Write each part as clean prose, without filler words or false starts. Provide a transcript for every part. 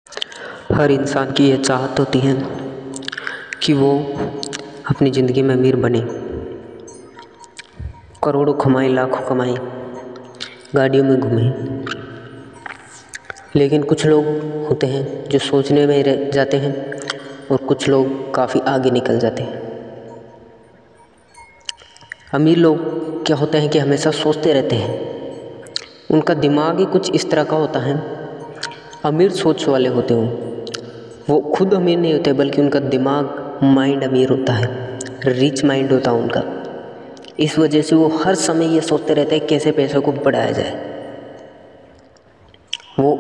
हर इंसान की यह चाहत होती है कि वो अपनी ज़िंदगी में अमीर बने, करोड़ों कमाए, लाखों कमाए, गाड़ियों में घूमे। लेकिन कुछ लोग होते हैं जो सोचने में रह जाते हैं और कुछ लोग काफ़ी आगे निकल जाते हैं। अमीर लोग क्या होते हैं कि हमेशा सोचते रहते हैं, उनका दिमाग ही कुछ इस तरह का होता है। अमीर सोच वाले होते हैं, वो खुद अमीर नहीं होते बल्कि उनका दिमाग, माइंड अमीर होता है, रिच माइंड होता है उनका। इस वजह से वो हर समय ये सोचते रहते हैं कैसे पैसों को बढ़ाया जाए। वो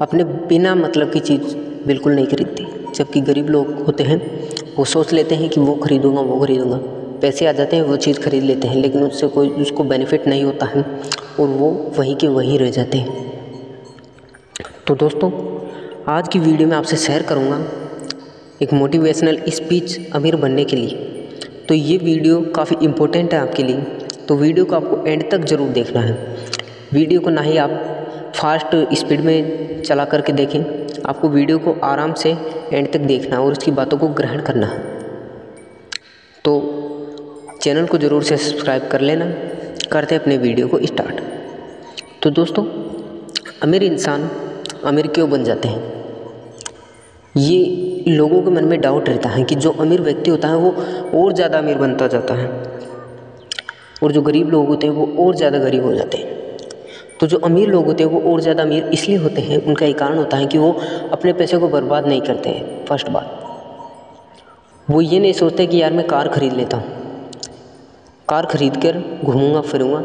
अपने बिना मतलब की चीज़ बिल्कुल नहीं खरीदते, जबकि गरीब लोग होते हैं वो सोच लेते हैं कि वो खरीदूँगा, वो खरीदूँगा, पैसे आ जाते हैं, वो चीज़ खरीद लेते हैं, लेकिन उससे कोई उसको बेनिफिट नहीं होता है और वो वहीं के वहीं रह जाते हैं। तो दोस्तों, आज की वीडियो में आपसे शेयर करूँगा एक मोटिवेशनल स्पीच अमीर बनने के लिए। तो ये वीडियो काफ़ी इम्पोर्टेंट है आपके लिए, तो वीडियो को आपको एंड तक ज़रूर देखना है। वीडियो को ना ही आप फास्ट स्पीड में चला करके देखें, आपको वीडियो को आराम से एंड तक देखना है और उसकी बातों को ग्रहण करना है। तो चैनल को ज़रूर से सब्सक्राइब कर लेना। करते अपने वीडियो को स्टार्ट। तो दोस्तों, अमीर इंसान अमीर क्यों बन जाते हैं, ये लोगों के मन में डाउट रहता है कि जो अमीर व्यक्ति होता है वो और ज़्यादा अमीर बनता जाता है और जो गरीब लोग होते हैं वो और ज़्यादा गरीब हो जाते हैं। तो जो अमीर लोग होते हैं वो और ज़्यादा अमीर इसलिए होते हैं, उनका एक कारण होता है कि वो अपने पैसे को बर्बाद नहीं करते हैं। फर्स्ट बात, वो ये नहीं सोचते कि यार मैं कार खरीद लेता हूँ, कार खरीद कर घूमूंगा फिरूंगा।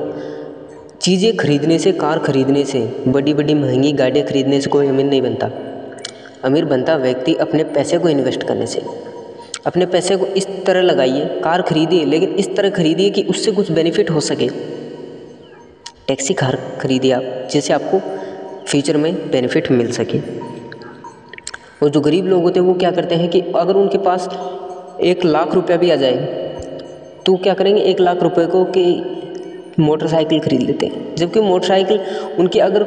चीज़ें खरीदने से, कार खरीदने से, बड़ी बड़ी महंगी गाड़ियाँ खरीदने से कोई अमीर नहीं बनता। अमीर बनता व्यक्ति अपने पैसे को इन्वेस्ट करने से। अपने पैसे को इस तरह लगाइए, कार खरीदिए लेकिन इस तरह खरीदिए कि उससे कुछ बेनिफिट हो सके। टैक्सी कार खरीदिए आप, जिससे आपको फ्यूचर में बेनिफिट मिल सके। और जो गरीब लोग होते हैं वो क्या करते हैं कि अगर उनके पास 1 लाख रुपया भी आ जाए तो क्या करेंगे, 1 लाख रुपए को कि मोटरसाइकिल खरीद लेते हैं, जबकि मोटरसाइकिल उनके अगर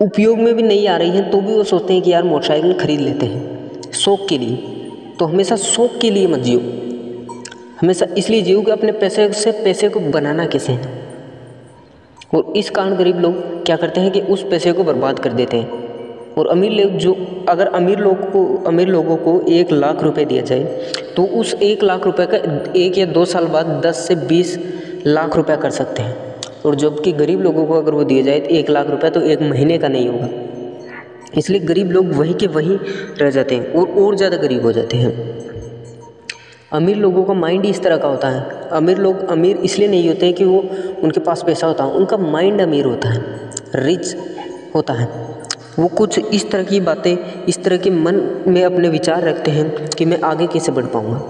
उपयोग में भी नहीं आ रही है तो भी वो सोचते हैं कि यार मोटरसाइकिल खरीद लेते हैं शौक़ के लिए। तो हमेशा शौक़ के लिए मत जियो, हमेशा इसलिए जियो कि अपने पैसे से पैसे को बनाना कैसे है। और इस कारण गरीब लोग क्या करते हैं कि उस पैसे को बर्बाद कर देते हैं। और अमीर लोग जो, अगर अमीर लोगों को 1 लाख रुपए दिया जाए तो उस 1 लाख रुपए का 1 या 2 साल बाद 10 से 20 लाख रुपया कर सकते हैं। और जबकि गरीब लोगों को अगर वो दिया जाए तो 1 लाख रुपया तो 1 महीने का नहीं होगा। इसलिए गरीब लोग वहीं के वहीं रह जाते हैं और ज़्यादा गरीब हो जाते हैं। अमीर लोगों का माइंड इस तरह का होता है। अमीर लोग अमीर इसलिए नहीं होते हैं कि वो उनके पास पैसा होता है, उनका माइंड अमीर होता है, रिच होता है। वो कुछ इस तरह की बातें, इस तरह के मन में अपने विचार रखते हैं कि मैं आगे कैसे बढ़ पाऊँगा।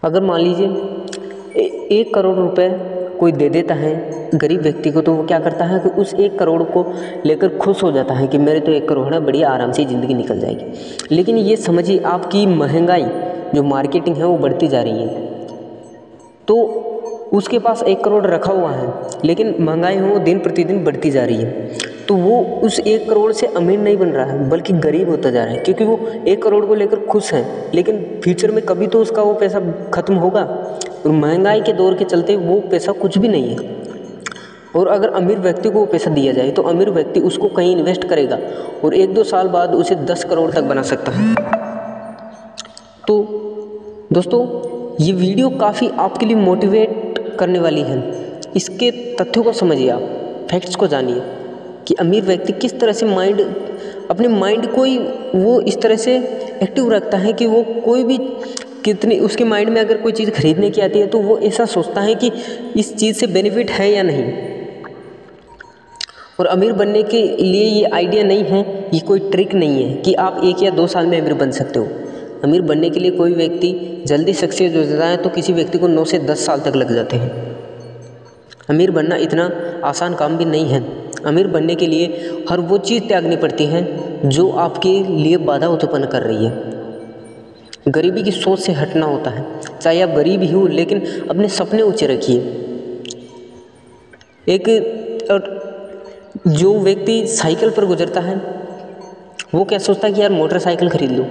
अगर मान लीजिए 1 करोड़ रुपए कोई दे देता है गरीब व्यक्ति को, तो वो क्या करता है कि उस 1 करोड़ को लेकर खुश हो जाता है कि मेरे तो 1 करोड़ है, बढ़िया आराम से ज़िंदगी निकल जाएगी। लेकिन ये समझिए, आपकी महंगाई जो मार्केटिंग है वो बढ़ती जा रही है। तो उसके पास 1 करोड़ रखा हुआ है लेकिन महंगाई वो दिन प्रतिदिन बढ़ती जा रही है, तो वो उस 1 करोड़ से अमीर नहीं बन रहा है बल्कि गरीब होता जा रहा है, क्योंकि वो 1 करोड़ को लेकर खुश है। लेकिन फ्यूचर में कभी तो उसका वो पैसा ख़त्म होगा और महंगाई के दौर के चलते वो पैसा कुछ भी नहीं है। और अगर अमीर व्यक्ति को वो पैसा दिया जाए तो अमीर व्यक्ति उसको कहीं इन्वेस्ट करेगा और 1-2 साल बाद उसे 10 करोड़ तक बना सकता है। तो दोस्तों, ये वीडियो काफ़ी आपके लिए मोटिवेट करने वाली है। इसके तथ्यों को समझिए, आप फैक्ट्स को जानिए कि अमीर व्यक्ति किस तरह से अपने माइंड को ही वो इस तरह से एक्टिव रखता है कि वो कोई भी कितनी उसके माइंड में अगर कोई चीज़ खरीदने की आती है तो वो ऐसा सोचता है कि इस चीज़ से बेनिफिट है या नहीं। और अमीर बनने के लिए ये आइडिया नहीं है, ये कोई ट्रिक नहीं है कि आप 1 या 2 साल में अमीर बन सकते हो। अमीर बनने के लिए कोई व्यक्ति जल्दी सक्सेस हो जाता है तो किसी व्यक्ति को 9 से 10 साल तक लग जाते हैं। अमीर बनना इतना आसान काम भी नहीं है। अमीर बनने के लिए हर वो चीज़ त्यागनी पड़ती है जो आपके लिए बाधा उत्पन्न कर रही है। गरीबी की सोच से हटना होता है। चाहे आप गरीब ही हो लेकिन अपने सपने ऊंचे रखिए। जो व्यक्ति साइकिल पर गुजरता है वो क्या सोचता है कि यार मोटरसाइकिल खरीद लो,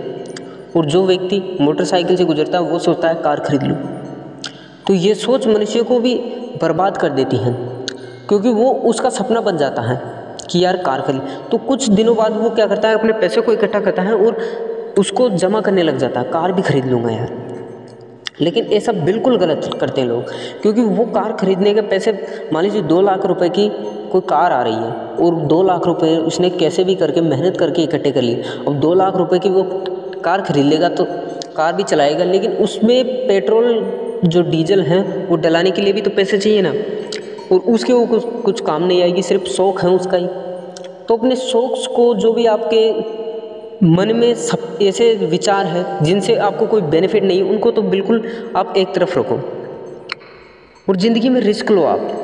और जो व्यक्ति मोटरसाइकिल से गुजरता है वो सोचता है कार खरीद लो। तो ये सोच मनुष्य को भी बर्बाद कर देती है, क्योंकि वो उसका सपना बन जाता है कि यार कार खरीद। तो कुछ दिनों बाद वो क्या करता है, अपने पैसे को इकट्ठा करता है और उसको जमा करने लग जाता है, कार भी खरीद लूँगा यार। लेकिन ऐसा बिल्कुल गलत करते हैं लोग, क्योंकि वो कार खरीदने के पैसे, मान लीजिए 2 लाख रुपए की कोई कार आ रही है और 2 लाख रुपए उसने कैसे भी करके मेहनत करके इकट्ठे कर लिए। अब 2 लाख रुपए की वो कार खरीद लेगा तो कार भी चलाएगा, लेकिन उसमें पेट्रोल जो डीजल है वो डलाने के लिए भी तो पैसे चाहिए ना, और उसके वो कुछ काम नहीं आएगी, सिर्फ शौक है उसका ही। तो अपने शौक को, जो भी आपके मन में सब ऐसे विचार हैं जिनसे आपको कोई बेनिफिट नहीं, उनको तो बिल्कुल आप एक तरफ रखो और ज़िंदगी में रिस्क लो। आप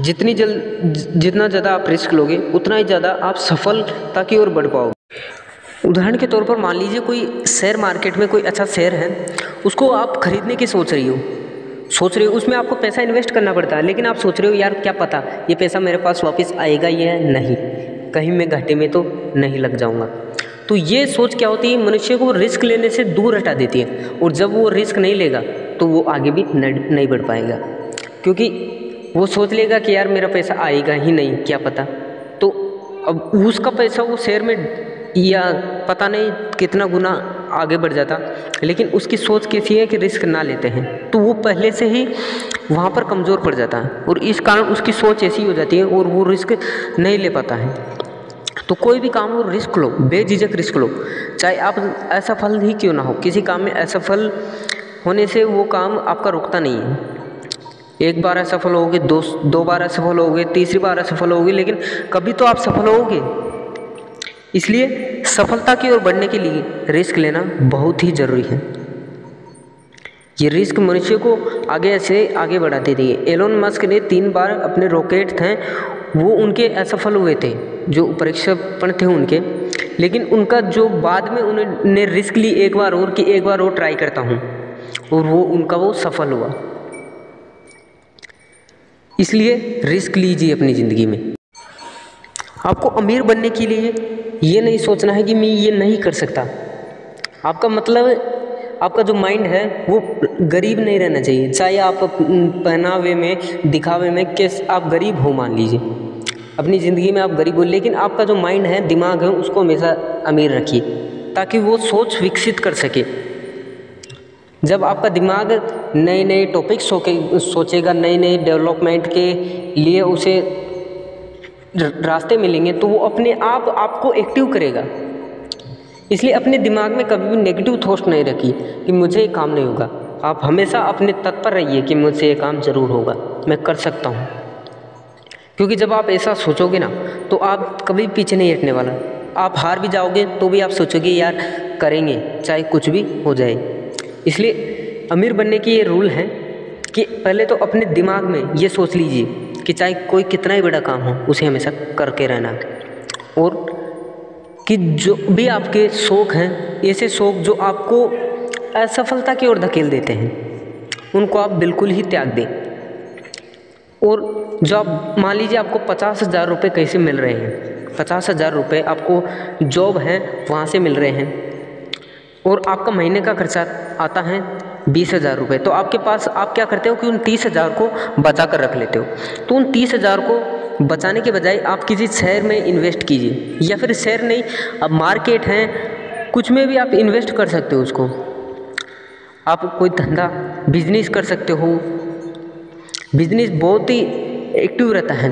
जितना ज़्यादा आप रिस्क लोगे उतना ही ज़्यादा आप सफलता की ओर बढ़ पाओगे। उदाहरण के तौर पर मान लीजिए कोई शेयर मार्केट में कोई अच्छा शेयर है, उसको आप खरीदने की सोच रही हो, उसमें आपको पैसा इन्वेस्ट करना पड़ता है, लेकिन आप सोच रहे हो यार क्या पता ये पैसा मेरे पास वापस आएगा या नहीं, कहीं मैं घाटे में तो नहीं लग जाऊंगा। तो ये सोच क्या होती है, मनुष्य को रिस्क लेने से दूर हटा देती है, और जब वो रिस्क नहीं लेगा तो वो आगे भी नहीं बढ़ पाएगा, क्योंकि वो सोच लेगा कि यार मेरा पैसा आएगा ही नहीं, क्या पता। तो अब उसका पैसा वो शेयर में या पता नहीं कितना गुना आगे बढ़ जाता, लेकिन उसकी सोच कैसी है कि रिस्क ना लेते हैं, तो वो पहले से ही वहाँ पर कमज़ोर पड़ जाता है, और इस कारण उसकी सोच ऐसी हो जाती है और वो रिस्क नहीं ले पाता है। तो कोई भी काम हो रिस्क लो, बेझिझक रिस्क लो, चाहे आप असफल ही क्यों ना हो। किसी काम में असफल होने से वो काम आपका रुकता नहीं है। एक बार असफल होगे, दो बार असफल होगे, तीसरी बार असफल होगे, लेकिन कभी तो आप सफल होगे। इसलिए सफलता की ओर बढ़ने के लिए रिस्क लेना बहुत ही ज़रूरी है। ये रिस्क मनुष्य को आगे से आगे बढ़ाते थे। एलोन मस्क ने 3 बार अपने रॉकेट थे वो उनके असफल हुए थे, जो प्रक्षेपण थे उनके, लेकिन उनका जो बाद में उन्होंने रिस्क ली एक बार और कि एक बार और ट्राई करता हूँ, और वो सफल हुआ। इसलिए रिस्क लीजिए अपनी ज़िंदगी में। आपको अमीर बनने के लिए ये नहीं सोचना है कि मैं ये नहीं कर सकता। आपका मतलब, आपका जो माइंड है वो गरीब नहीं रहना चाहिए, चाहे आप पहनावे में, दिखावे में कैसे आप गरीब हो, मान लीजिए अपनी ज़िंदगी में आप गरीब हो, लेकिन आपका जो माइंड है, दिमाग है, उसको हमेशा अमीर रखिए ताकि वो सोच विकसित कर सके। जब आपका दिमाग नए नए टॉपिक्स सोचेगा, नए नए डेवलपमेंट के लिए उसे रास्ते मिलेंगे, तो वो अपने आप आपको एक्टिव करेगा। इसलिए अपने दिमाग में कभी भी नेगेटिव थॉट्स नहीं रखिए कि मुझे ये काम नहीं होगा। आप हमेशा अपने तत्पर रहिए कि मुझसे ये काम ज़रूर होगा, मैं कर सकता हूँ। क्योंकि जब आप ऐसा सोचोगे ना, तो आप कभी पीछे नहीं हटने वाला। आप हार भी जाओगे तो भी आप सोचोगे यार करेंगे, चाहे कुछ भी हो जाए। इसलिए अमीर बनने की ये रूल है कि पहले तो अपने दिमाग में ये सोच लीजिए कि चाहे कोई कितना ही बड़ा काम हो, उसे हमेशा करके रहना, और कि जो भी आपके शौक़ हैं, ऐसे शौक़ जो आपको असफलता की ओर धकेल देते हैं, उनको आप बिल्कुल ही त्याग दें। और जो आप मान लीजिए आपको 50,000 रुपये कैसे मिल रहे हैं, 50,000 रुपये आपको जॉब है वहाँ से मिल रहे हैं, और आपका महीने का खर्चा आता है 20,000 रुपये, तो आपके पास आप क्या करते हो कि उन 30,000 को बचा कर रख लेते हो। तो उन 30,000 को बचाने के बजाय आप किसी शेयर में इन्वेस्ट कीजिए, या फिर शेयर नहीं, अब मार्केट है, कुछ में भी आप इन्वेस्ट कर सकते हो उसको। आप कोई धंधा बिजनेस कर सकते हो। बिजनेस बहुत ही एक्टिव रहता है,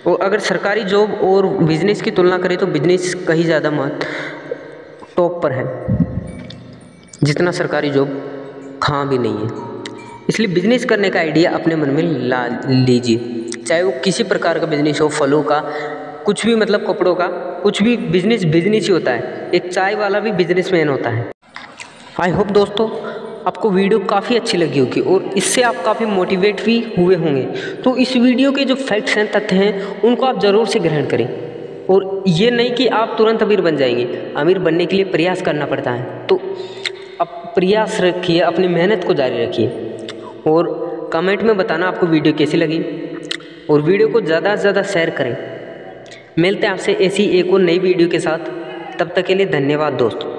और अगर सरकारी जॉब और बिजनेस की तुलना करें तो बिजनेस कहीं ज़्यादा टॉप पर है, जितना सरकारी जॉब कहाँ भी नहीं है। इसलिए बिजनेस करने का आइडिया अपने मन में ला लीजिए, चाहे वो किसी प्रकार का बिजनेस हो, फलों का, कुछ भी, मतलब कपड़ों का, कुछ भी बिजनेस ही होता है। एक चाय वाला भी बिजनेसमैन होता है। आई होप दोस्तों आपको वीडियो काफ़ी अच्छी लगी होगी और इससे आप काफ़ी मोटिवेट भी हुए होंगे। तो इस वीडियो के जो फैक्ट्स हैं, तथ्य हैं, उनको आप ज़रूर से ग्रहण करें, और ये नहीं कि आप तुरंत अमीर बन जाएंगे। अमीर बनने के लिए प्रयास करना पड़ता है, तो आप प्रयास रखिए, अपनी मेहनत को जारी रखिए, और कमेंट में बताना आपको वीडियो कैसी लगी, और वीडियो को ज़्यादा से ज़्यादा शेयर करें मिलते हैं आपसे ऐसी एक और नई वीडियो के साथ, तब तक के लिए धन्यवाद दोस्तों।